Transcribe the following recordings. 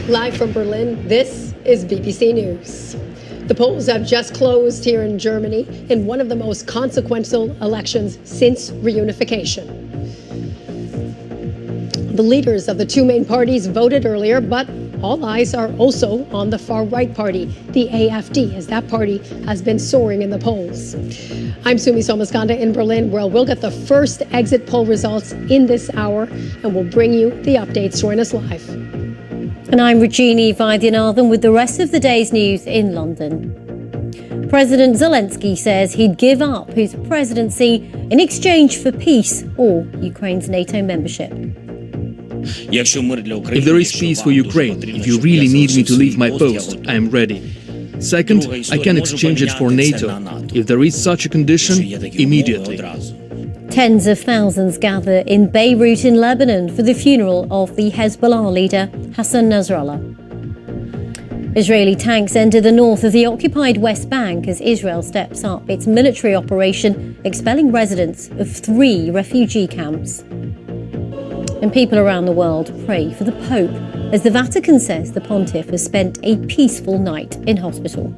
Live from Berlin, this is BBC News. The polls have just closed here in Germany in one of the most consequential elections since reunification. The leaders of the two main parties voted earlier, but all eyes are also on the far-right party, the AfD, as that party has been soaring in the polls. I'm Sumi Somaskanda in Berlin, where we'll get the first exit poll results in this hour, and we'll bring you the updates. Join us live. And I'm Rajini Vaidyanathan with the rest of the day's news in London. President Zelensky says he'd give up his presidency in exchange for peace or Ukraine's NATO membership. If there is peace for Ukraine, if you really need me to leave my post, I am ready. Second, I can exchange it for NATO. If there is such a condition, immediately. Tens of thousands gather in Beirut in Lebanon for the funeral of the Hezbollah leader Hassan Nasrallah. Israeli tanks enter the north of the occupied West Bank as Israel steps up its military operation, expelling residents of 3 refugee camps. And people around the world pray for the Pope as the Vatican says the pontiff has spent a peaceful night in hospital.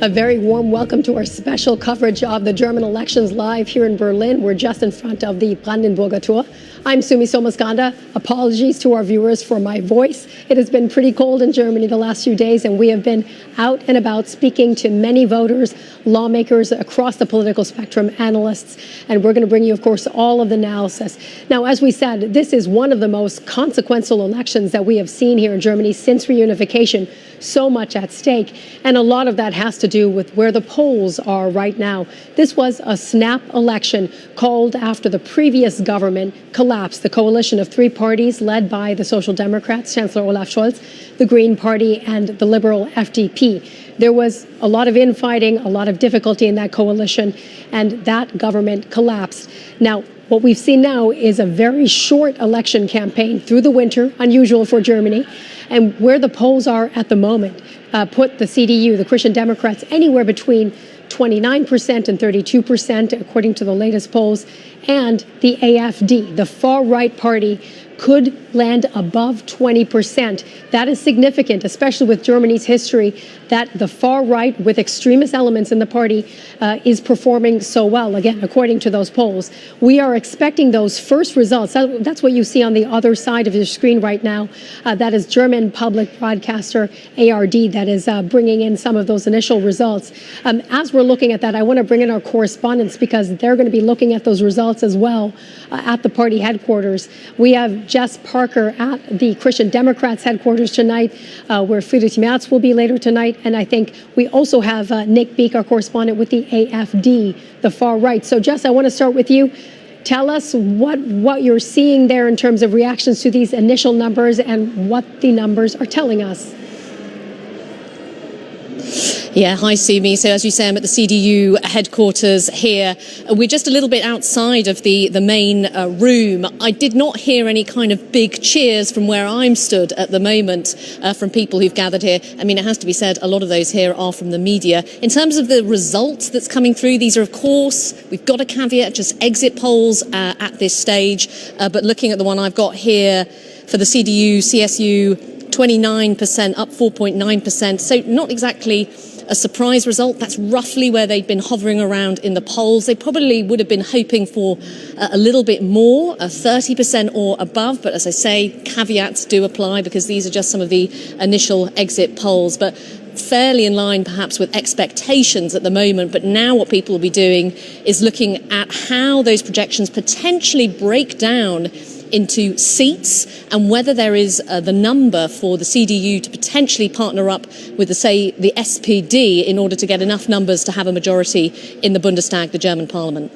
A very warm welcome to our special coverage of the German elections live here in Berlin. We're just in front of the Brandenburger Tor. I'm Sumi Somaskanda. Apologies to our viewers for my voice. It has been pretty cold in Germany the last few days, and we have been out and about speaking to many voters, lawmakers across the political spectrum, analysts, and we're going to bring you, of course, all of the analysis. Now, as we said, this is one of the most consequential elections that we have seen here in Germany since reunification. So much at stake, and a lot of that has to do with where the polls are right now. This was a snap election called after the previous government collapsed. The coalition of 3 parties led by the Social Democrats, Chancellor Olaf Scholz, the Green Party, and the Liberal FDP. There was a lot of infighting, a lot of difficulty in that coalition, and that government collapsed. Now, what we've seen now is a very short election campaign through the winter, unusual for Germany, and where the polls are at the moment put the CDU, the Christian Democrats, anywhere between 29% and 32%, according to the latest polls, and the AfD, the far-right party, could land above 20%. That is significant, especially with Germany's history, that the far right with extremist elements in the party is performing so well, again, according to those polls. We are expecting those first results. That's what you see on the other side of your screen right now. That is German public broadcaster ARD that is bringing in some of those initial results. As we're looking at that, I want to bring in our correspondents because they're going to be looking at those results as well at the party headquarters. We have Jess Parker at the Christian Democrats headquarters tonight, where Friedrich Merz will be later tonight. And I think we also have Nick Beek, our correspondent with the AfD, the far right. So, Jess, I want to start with you. Tell us what you're seeing there in terms of reactions to these initial numbers and what the numbers are telling us. Yeah, hi Sumi. So as you say, I'm at the CDU headquarters here. We're just a little bit outside of the main room. I did not hear any kind of big cheers from where I'm stood at the moment from people who've gathered here. I mean, it has to be said, a lot of those here are from the media. In terms of the results that's coming through, these are, of course, we've got a caveat, just exit polls at this stage. But looking at the one I've got here for the CDU, CSU, 29%, up 4.9%. So not exactly a surprise result. That's roughly where they'd been hovering around in the polls. They probably would have been hoping for a little bit more, 30% or above. But as I say, caveats do apply because these are just some of the initial exit polls. But fairly in line perhaps with expectations at the moment. But now what people will be doing is looking at how those projections potentially break down into seats and whether there is the number for the CDU to potentially partner up with, the SPD in order to get enough numbers to have a majority in the Bundestag, the German parliament.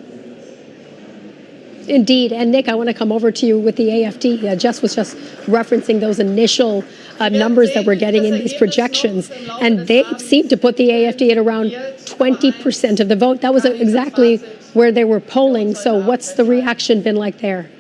Indeed. And Nick, I want to come over to you with the AfD. Jess was just referencing those initial numbers that we're getting in these projections. And they seem to put the AfD at around 20% of the vote. That was exactly where they were polling. So what's the reaction been like there?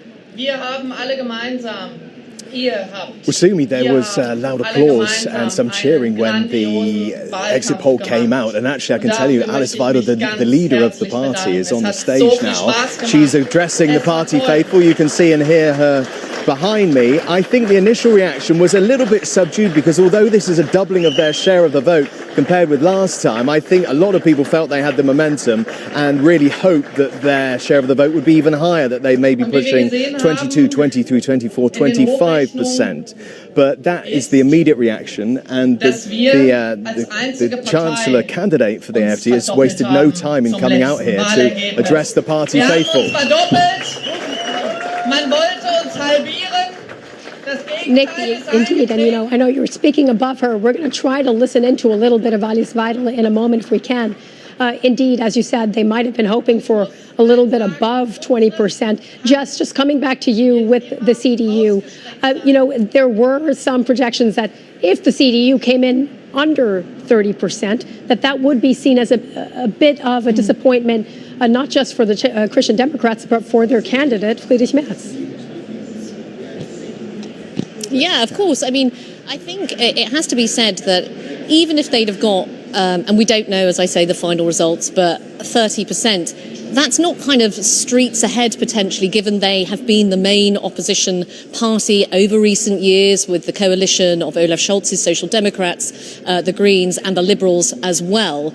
Well, Sumi, there was loud applause and some cheering when the exit poll came out. And actually, I can tell you, Alice Weidel, the leader of the party, is on the stage now. She's addressing the party faithful. You can see and hear her behind me. I think the initial reaction was a little bit subdued because although this is a doubling of their share of the vote compared with last time, I think a lot of people felt they had the momentum and really hoped that their share of the vote would be even higher, that they may be pushing 22, 23, 24, 25%. But that is the immediate reaction, and the Chancellor candidate for the AfD has wasted no time in coming out here to address the party faithful. Nick, indeed, and I know you're speaking above her. We're going to try to listen into a little bit of Alice Weidel in a moment if we can. Indeed, as you said, they might have been hoping for a little bit above 20%. Just coming back to you with the CDU, there were some projections that if the CDU came in under 30%, that would be seen as a bit of a disappointment, not just for the Christian Democrats, but for their candidate, Friedrich Merz. Yeah, of course. I mean, I think it has to be said that even if they'd have got, and we don't know, as I say, the final results, but 30%, that's not kind of streets ahead potentially, given they have been the main opposition party over recent years with the coalition of Olaf Scholz's Social Democrats, the Greens and the Liberals as well.